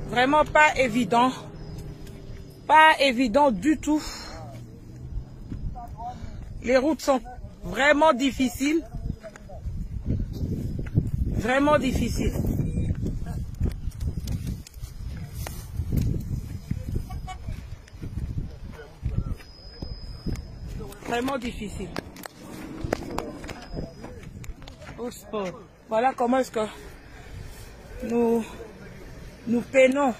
Vraiment pas évident. Pas évident du tout. Les routes sont vraiment difficiles. Vraiment difficiles. Vraiment difficile. Au sport. Voilà comment est-ce que nous peinons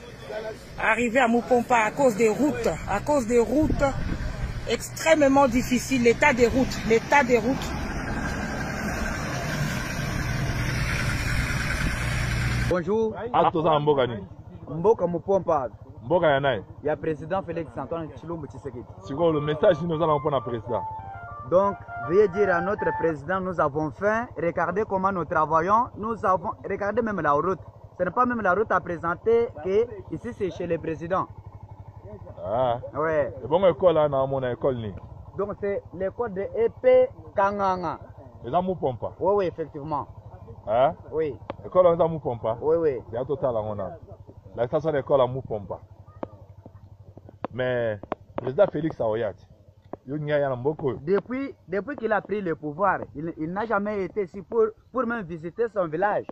à arriver à Mupompa à cause des routes. À cause des routes extrêmement difficiles. L'état des routes. L'état des routes. Bonjour. Mboka Mupompa. Mboka ya nai. Il y a président Félix Antoine Tshilombo Tshisekedi. C'est quoi le message que nous allons prendre à président? Donc, veuillez dire à notre président, nous avons faim. Regardez comment nous travaillons. Regardez même la route. Ce n'est pas même la route à présenter que ici c'est chez le président. Ah. Ouais. C'est bon école là, dans mon école ni. Donc c'est l'école de EP Kanganga. Les gens Mupompa. Oui, oui, effectivement. Hein? Oui. L'école dans Mupompa. Oui, oui. C'est un total à mon âme. La station d'école à Mupompa. Mais le président Félix Aoyat, depuis qu'il a pris le pouvoir, il n'a jamais été ici pour même visiter son village.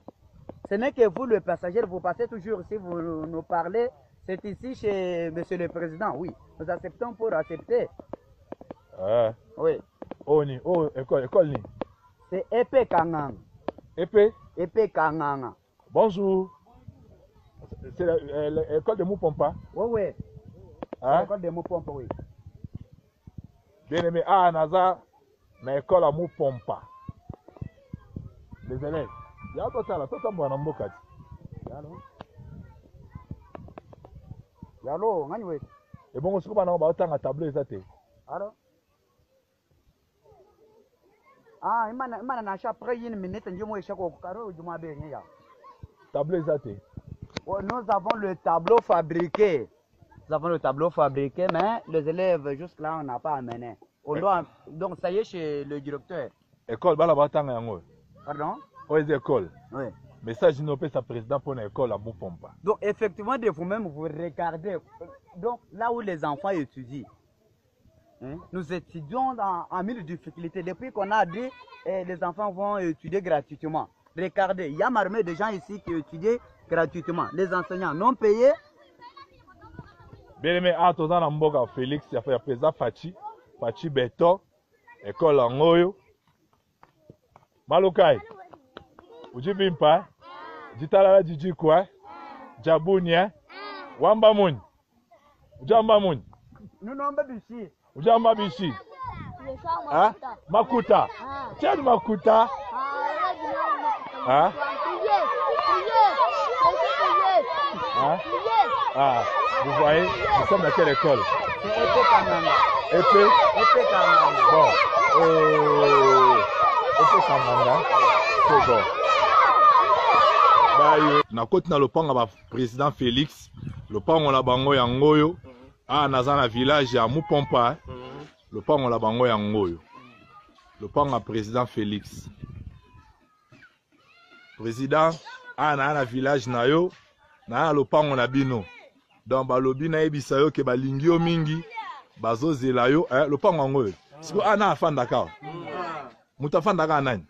Ce n'est que vous, le passager, vous passez toujours ici, vous nous parlez. C'est ici chez Monsieur le Président, oui. Nous acceptons pour accepter. Oui. École ni. C'est Épée Kanganga. Épée? Épée Kanganga. Bonjour. C'est l'école de Mupompa? Oui, oui. Hein? L'école de Mupompa, oui. Bien aimé, ah, Naza, mais école à Mupompa. Les élèves. Il y a tout ça là, tout ça, moi, on a Yalo, ngani. Et bon, on se trouve dans le tableau, ça t'es. Alors? Ah, il m'a acheté après une minute, je me suis dit, tableau, ça t'es. Nous avons le tableau fabriqué. Nous avons le tableau fabriqué, mais les élèves, jusque-là, on n'a pas amené. On doit, donc, ça y est, chez le directeur. École, Balabatang, pardon? Oui, école. Oui. Message inopé sa président pour l'école à Mupompa. Donc, effectivement, de vous-même, vous regardez. Donc, là où les enfants étudient, hein, nous étudions en mille difficultés. Depuis qu'on a dit les enfants vont étudier gratuitement. Regardez, il y a marmé de gens ici qui étudient gratuitement. Les enseignants non payés. Bien aimé, à tous en Mboka Félix, il y a président Fachi Beto, école en Oyo. Malukai, Ujibimpa, Jitala Jijikwa, Jabunia, Wamba Moun, Ujamba Moun. Nous n'avons pas bichi. Ujamba Bichi. Ah, Makuta. Tiens, Makuta. Ah. Ah, vous voyez, nous sommes dans quelle école? C'est Épée Kanganga. Épée Kanganga. Bon. Épée Kanganga. C'est bon. Bah, na côté na lopango ba président Félix, lopango la bango ya ngoyo. Ah, naza na village ya Mupompa. Lopango la bango ya ngoyo. Lopango président Félix. Président, ah na village na yo. Na lopango na bino. Donc balobi na yebisa yo ke balingi yo mingi bazozela yo lopango ngoyo. Siko ana afanda ka. Mutu afanda ka nani?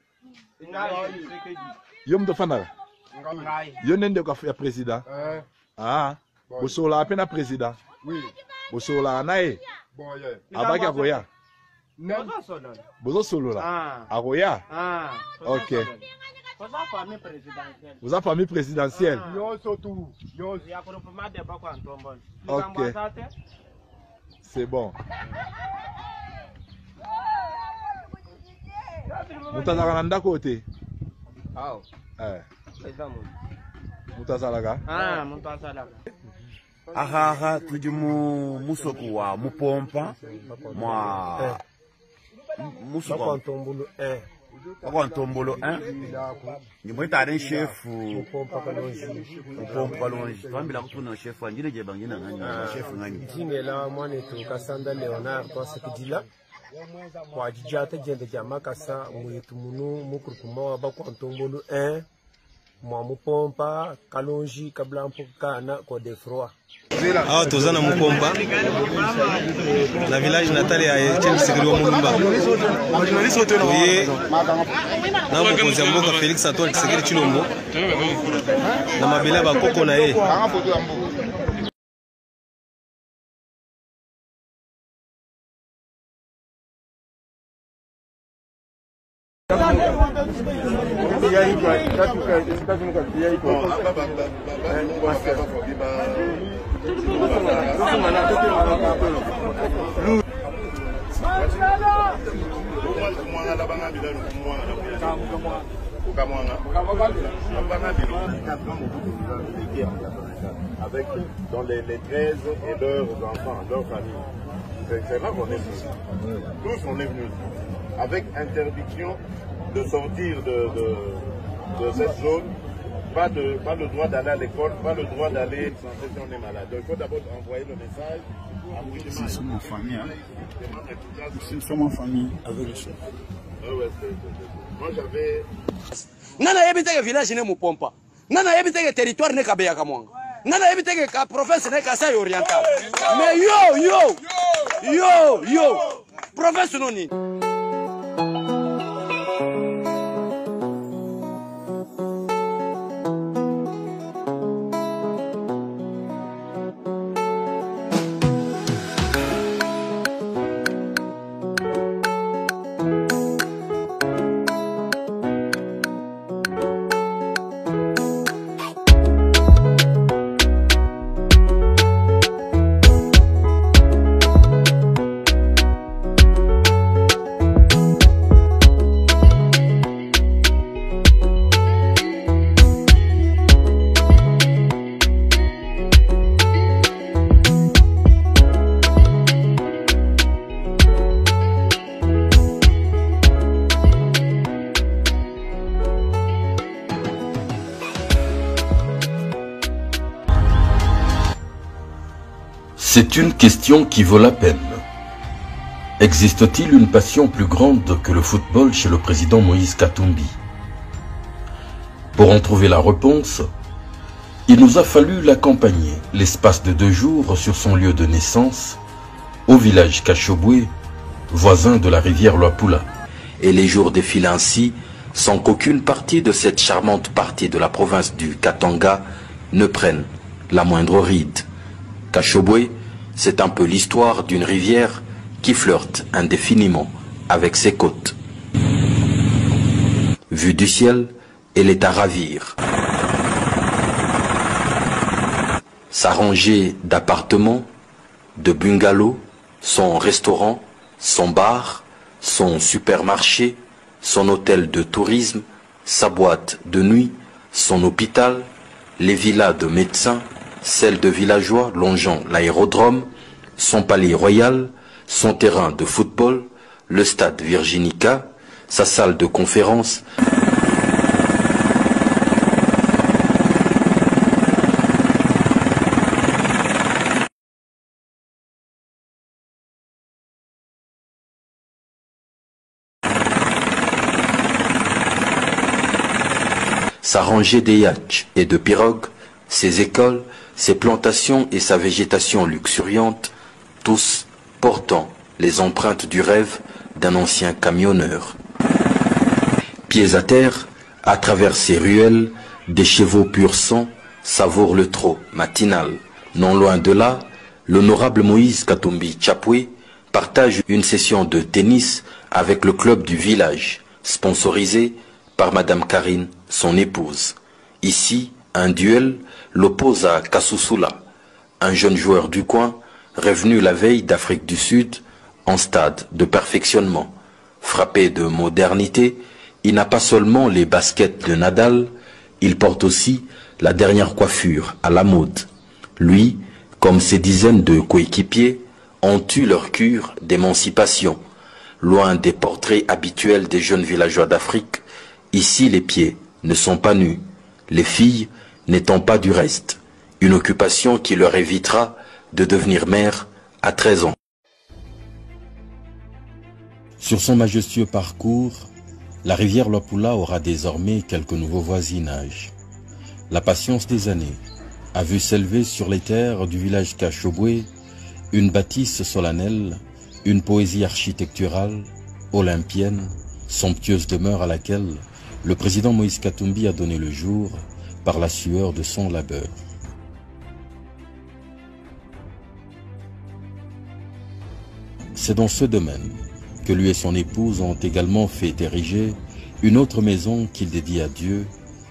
Yo mutu afanda ka? Yo nende ko ya président. Ah, bosola apena président. Oui. Bosola nae. Boye. Abaki akoya. Bozo solo là. Akoya. Ah. OK. Vous avez famille présidentielle. Ok. C'est bon. Mutazala nda côté. Ah. Mutazala. Ah, mutazala. Aha, tuji musoko wa Mupompa. Moi. Musoko wa Ntombolo 1. Kwa Ntombolo 1. Ni mwita den chef Mupompa Kalonji. Twambila kutuna chef angine je bangina ngani chef ngani. Jingela mwane tukasanda Leonard kwa sekidila. Kwa jijata jende jama kasa mwetu munu mukurukuma wa bakwa Ntombolo 1. Moi, Mupompa, Kalonji, Kablampoka, Côte Froid. Ah, Tozana Mupompa, la village natal à Tchelsekiro Mumba. Oui, Nambo Kozamboka Félix Antoine Tshisekedi Tshilombo. Namabela Bakoko Nae. Avec dans les 13 et leurs enfants, leurs familles. C'est là qu'on est venus. Tous on est venus. Avec interdiction de sortir de cette zone, pas le droit d'aller à l'école, pas le droit d'aller santé si on est malade. Donc il faut d'abord envoyer le message. Nous sommes en famille, hein. Nous sommes en famille avec les chefs. Moi j'avais... Nana yebiteke village ne Mupompa. Nana yebiteke territoire ne Kabeya Kamwanga. Nana yebiteke ka province ne Kasai oriental. Mais yo, province non ni. C'est une question qui vaut la peine. Existe-t-il une passion plus grande que le football chez le président Moïse Katumbi? Pour en trouver la réponse, il nous a fallu l'accompagner l'espace de 2 jours sur son lieu de naissance, au village Kashobwe, voisin de la rivière Luapula. Et les jours défilent ainsi, sans qu'aucune partie de cette charmante partie de la province du Katanga ne prenne la moindre ride. Kashobwe, c'est un peu l'histoire d'une rivière qui flirte indéfiniment avec ses côtes. Vue du ciel, elle est à ravir. Sa rangée d'appartements, de bungalows, son restaurant, son bar, son supermarché, son hôtel de tourisme, sa boîte de nuit, son hôpital, les villas de médecins, celle de villageois longeant l'aérodrome, son palais royal, son terrain de football, le stade Virginica, sa salle de conférence, sa rangée de yachts et de pirogues, ses écoles, ses plantations et sa végétation luxuriante, tous portant les empreintes du rêve d'un ancien camionneur. Pieds à terre, à travers ces ruelles, des chevaux pur sang savourent le trot matinal. Non loin de là, l'honorable Moïse Katumbi Tshapwe partage une session de tennis avec le club du village, sponsorisé par Madame Karine, son épouse. Ici, un duel l'oppose à Kasusula, un jeune joueur du coin, revenu la veille d'Afrique du Sud, en stade de perfectionnement. Frappé de modernité, il n'a pas seulement les baskets de Nadal, il porte aussi la dernière coiffure à la mode. Lui, comme ses dizaines de coéquipiers, ont eu leur cure d'émancipation. Loin des portraits habituels des jeunes villageois d'Afrique, ici les pieds ne sont pas nus, les filles n'étant pas du reste, une occupation qui leur évitera de devenir mère à 13 ans. Sur son majestueux parcours, la rivière Luapula aura désormais quelques nouveaux voisinages. La patience des années a vu s'élever sur les terres du village Kachobwe une bâtisse solennelle, une poésie architecturale, olympienne, somptueuse demeure à laquelle le président Moïse Katumbi a donné le jour par la sueur de son labeur. C'est dans ce domaine que lui et son épouse ont également fait ériger une autre maison qu'il dédie à Dieu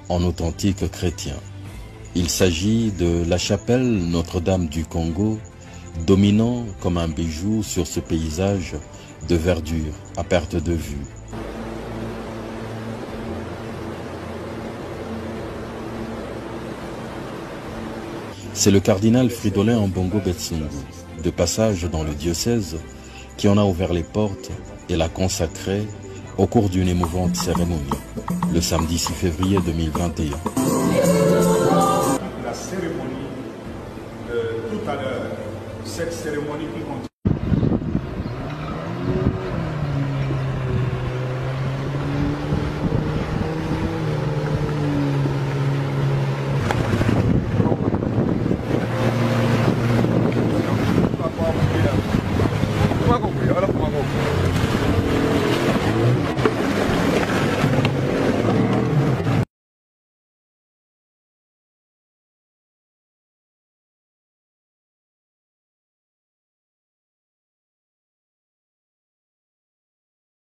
en authentique chrétien. Il s'agit de la chapelle Notre-Dame du Congo, dominant comme un bijou sur ce paysage de verdure à perte de vue. C'est le cardinal Fridolin Ambongo Betsungu, de passage dans le diocèse, qui en a ouvert les portes et l'a consacré au cours d'une émouvante cérémonie, le samedi 6 février 2021. La cérémonie de tout à l'heure, cette cérémonie qui continue.